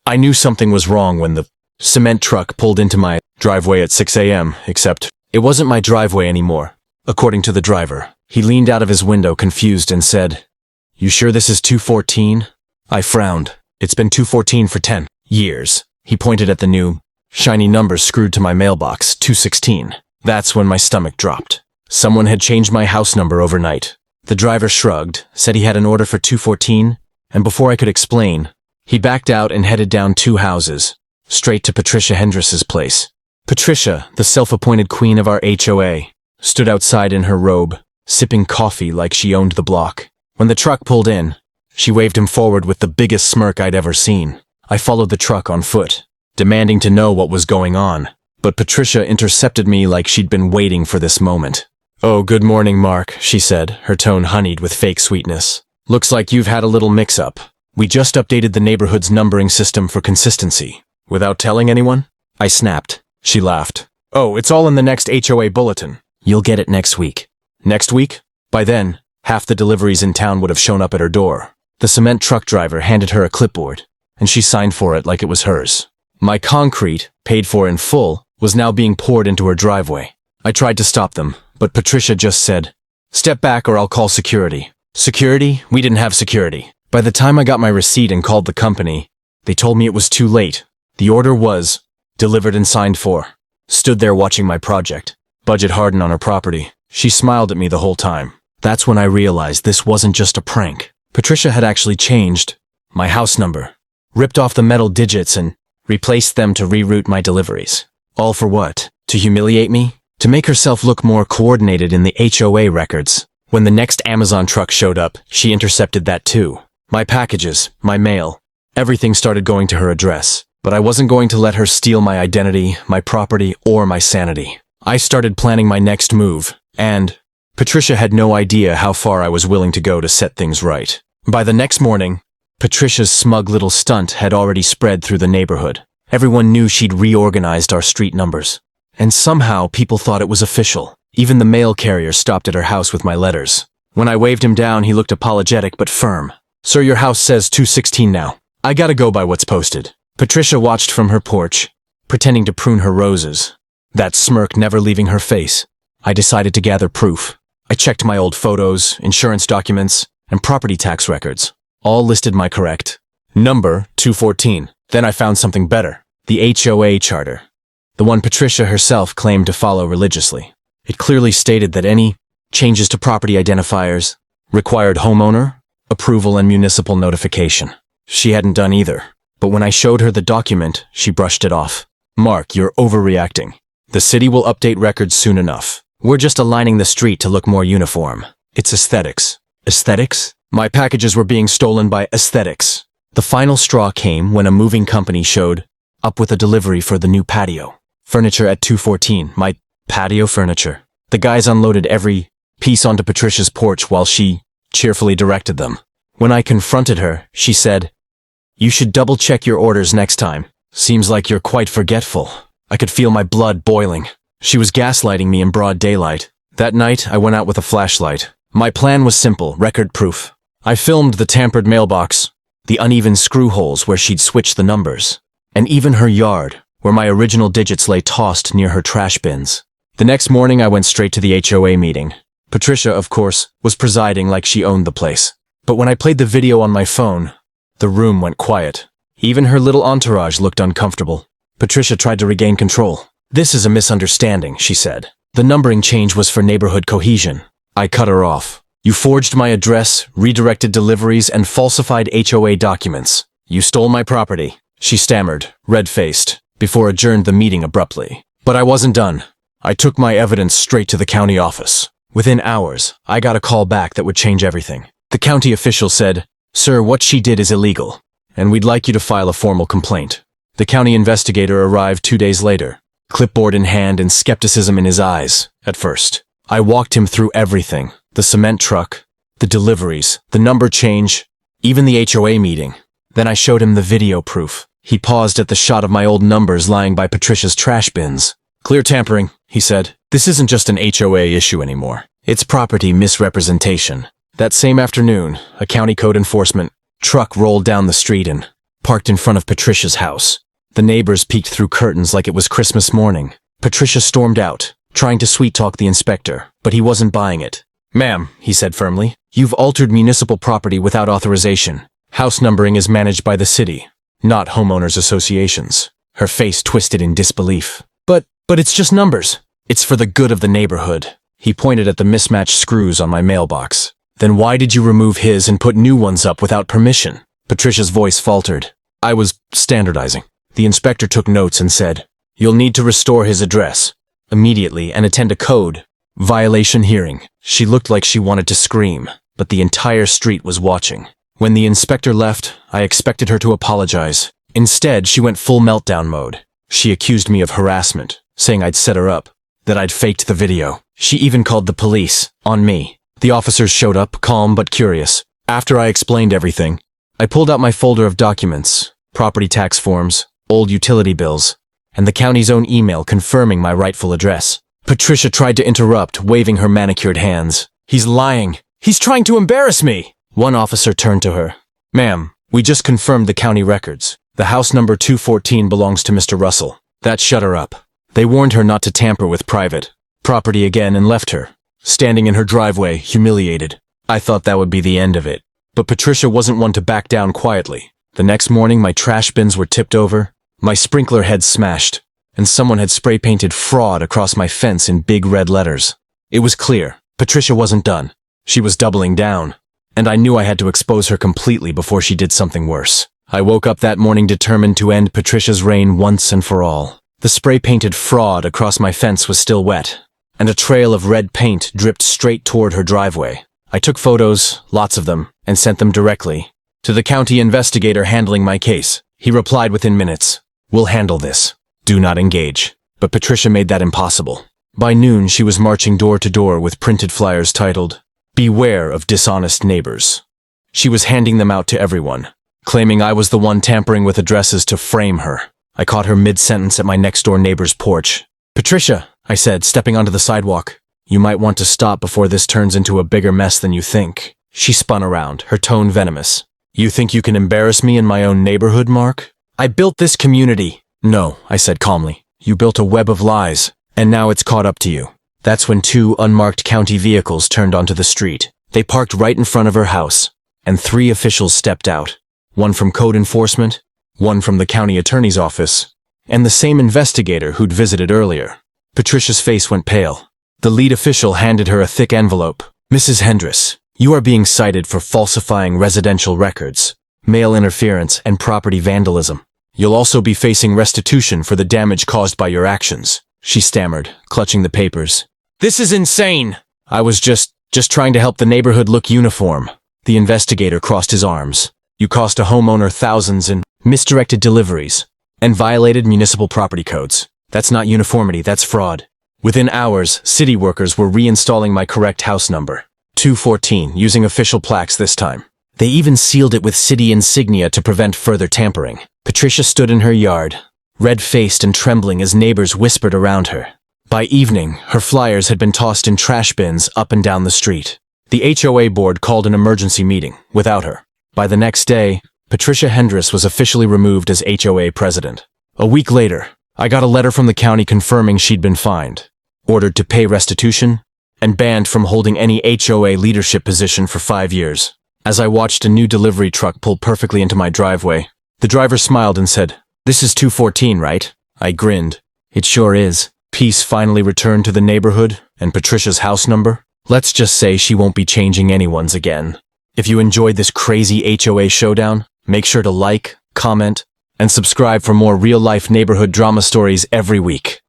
I knew something was wrong when the cement truck pulled into my driveway at 6 a.m., except it wasn't my driveway anymore, according to the driver. He leaned out of his window confused and said, "You sure this is 214? I frowned. It's been 214 for 10 years. He pointed at the new, shiny numbers screwed to my mailbox, 216. That's when my stomach dropped. Someone had changed my house number overnight. The driver shrugged, said he had an order for 214, and before I could explain, he backed out and headed down 2 houses, straight to Patricia Hendriss's place. Patricia, the self-appointed queen of our HOA, stood outside in her robe, sipping coffee like she owned the block. When the truck pulled in, she waved him forward with the biggest smirk I'd ever seen. I followed the truck on foot, demanding to know what was going on, but Patricia intercepted me like she'd been waiting for this moment. "Oh, good morning, Mark," she said, her tone honeyed with fake sweetness. "Looks like you've had a little mix-up. We just updated the neighborhood's numbering system for consistency." "Without telling anyone?" I snapped. She laughed. "Oh, it's all in the next HOA bulletin. You'll get it next week." Next week? By then, half the deliveries in town would have shown up at her door. The cement truck driver handed her a clipboard, and she signed for it like it was hers. My concrete, paid for in full, was now being poured into her driveway. I tried to stop them, but Patricia just said, "Step back or I'll call security." Security? We didn't have security. By the time I got my receipt and called the company, they told me it was too late. The order was delivered and signed for. Stood there watching my project, budget harden on her property. She smiled at me the whole time. That's when I realized this wasn't just a prank. Patricia had actually changed my house number, ripped off the metal digits and replaced them to reroute my deliveries. All for what? To humiliate me? To make herself look more coordinated in the HOA records. When the next Amazon truck showed up, she intercepted that too. My packages, my mail, everything started going to her address. But I wasn't going to let her steal my identity, my property, or my sanity. I started planning my next move, and Patricia had no idea how far I was willing to go to set things right. By the next morning, Patricia's smug little stunt had already spread through the neighborhood. Everyone knew she'd reorganized our street numbers. And somehow people thought it was official. Even the mail carrier stopped at her house with my letters. When I waved him down, he looked apologetic but firm. "Sir, your house says 216 now. I gotta go by what's posted." Patricia watched from her porch, pretending to prune her roses, that smirk never leaving her face. I decided to gather proof. I checked my old photos, insurance documents, and property tax records. All listed my correct number, 214. Then I found something better. The HOA charter. The one Patricia herself claimed to follow religiously. It clearly stated that any changes to property identifiers required homeowner approval and municipal notification. She hadn't done either. But when I showed her the document, she brushed it off. "Mark, you're overreacting. The city will update records soon enough. We're just aligning the street to look more uniform. It's aesthetics." Aesthetics? My packages were being stolen by aesthetics. The final straw came when a moving company showed up with a delivery for the new patio. Furniture at 214, my patio furniture. The guys unloaded every piece onto Patricia's porch while she cheerfully directed them. When I confronted her, she said, "You should double-check your orders next time. Seems like you're quite forgetful." I could feel my blood boiling. She was gaslighting me in broad daylight. That night, I went out with a flashlight. My plan was simple, record proof. I filmed the tampered mailbox, the uneven screw holes where she'd switched the numbers, and even her yard, where my original digits lay tossed near her trash bins. The next morning, I went straight to the HOA meeting. Patricia, of course, was presiding like she owned the place. But when I played the video on my phone, the room went quiet. Even her little entourage looked uncomfortable. Patricia tried to regain control. "This is a misunderstanding," she said. "The numbering change was for neighborhood cohesion." I cut her off. "You forged my address, redirected deliveries, and falsified HOA documents. You stole my property," she stammered, red-faced, before adjourned the meeting abruptly. But I wasn't done. I took my evidence straight to the county office. Within hours, I got a call back that would change everything. The county official said, "Sir, what she did is illegal, and we'd like you to file a formal complaint." The county investigator arrived 2 days later, clipboard in hand and skepticism in his eyes, at first. I walked him through everything, the cement truck, the deliveries, the number change, even the HOA meeting. Then I showed him the video proof. He paused at the shot of my old numbers lying by Patricia's trash bins. "Clear tampering," he said. "This isn't just an HOA issue anymore. It's property misrepresentation." That same afternoon, a county code enforcement truck rolled down the street and parked in front of Patricia's house. The neighbors peeked through curtains like it was Christmas morning. Patricia stormed out, trying to sweet-talk the inspector, but he wasn't buying it. "Ma'am," he said firmly, "you've altered municipal property without authorization. House numbering is managed by the city, not homeowners associations." Her face twisted in disbelief. But it's just numbers. It's for the good of the neighborhood." He pointed at the mismatched screws on my mailbox. "Then why did you remove his and put new ones up without permission?" Patricia's voice faltered. "I was standardizing." The inspector took notes and said, "You'll need to restore his address immediately and attend a code violation hearing." She looked like she wanted to scream, but the entire street was watching. When the inspector left, I expected her to apologize. Instead, she went full meltdown mode. She accused me of harassment, saying I'd set her up, that I'd faked the video. She even called the police on me. The officers showed up, calm but curious. After I explained everything, I pulled out my folder of documents, property tax forms, old utility bills, and the county's own email confirming my rightful address. Patricia tried to interrupt, waving her manicured hands. "He's lying. He's trying to embarrass me." One officer turned to her. "Ma'am, we just confirmed the county records. The house number 214 belongs to Mr. Russell." That shut her up. They warned her not to tamper with private property again and left her, standing in her driveway, humiliated. I thought that would be the end of it. But Patricia wasn't one to back down quietly. The next morning, my trash bins were tipped over, my sprinkler head smashed, and someone had spray-painted fraud across my fence in big red letters. It was clear, Patricia wasn't done. She was doubling down, and I knew I had to expose her completely before she did something worse. I woke up that morning determined to end Patricia's reign once and for all. The spray-painted fraud across my fence was still wet, and a trail of red paint dripped straight toward her driveway. I took photos, lots of them, and sent them directly to the county investigator handling my case. He replied within minutes, "We'll handle this. Do not engage." But Patricia made that impossible. By noon, she was marching door to door with printed flyers titled, "Beware of dishonest neighbors." She was handing them out to everyone, claiming I was the one tampering with addresses to frame her. I caught her mid-sentence at my next-door neighbor's porch. "Patricia," I said, stepping onto the sidewalk, "you might want to stop before this turns into a bigger mess than you think." She spun around, her tone venomous. "You think you can embarrass me in my own neighborhood, Mark? I built this community." "No," I said calmly. "You built a web of lies, and now it's caught up to you." That's when two unmarked county vehicles turned onto the street. They parked right in front of her house, and 3 officials stepped out. One from code enforcement, one from the county attorney's office, and the same investigator who'd visited earlier. Patricia's face went pale. The lead official handed her a thick envelope. "Mrs. Hendress, you are being cited for falsifying residential records, mail interference, and property vandalism. You'll also be facing restitution for the damage caused by your actions," she stammered, clutching the papers. "This is insane!" "I was just trying to help the neighborhood look uniform." The investigator crossed his arms. "You cost a homeowner thousands in misdirected deliveries and violated municipal property codes. That's not uniformity, that's fraud." Within hours, city workers were reinstalling my correct house number, 214, using official plaques this time. They even sealed it with city insignia to prevent further tampering. Patricia stood in her yard, red-faced and trembling as neighbors whispered around her. By evening, her flyers had been tossed in trash bins up and down the street. The HOA board called an emergency meeting, without her. By the next day, Patricia Hendress was officially removed as HOA president. A week later, I got a letter from the county confirming she'd been fined, ordered to pay restitution, and banned from holding any HOA leadership position for 5 years. As I watched a new delivery truck pull perfectly into my driveway, the driver smiled and said, "This is 214, right?" I grinned. "It sure is." Peace finally returned to the neighborhood and Patricia's house number. Let's just say she won't be changing anyone's again. If you enjoyed this crazy HOA showdown, make sure to like, comment, and subscribe for more real-life neighborhood drama stories every week.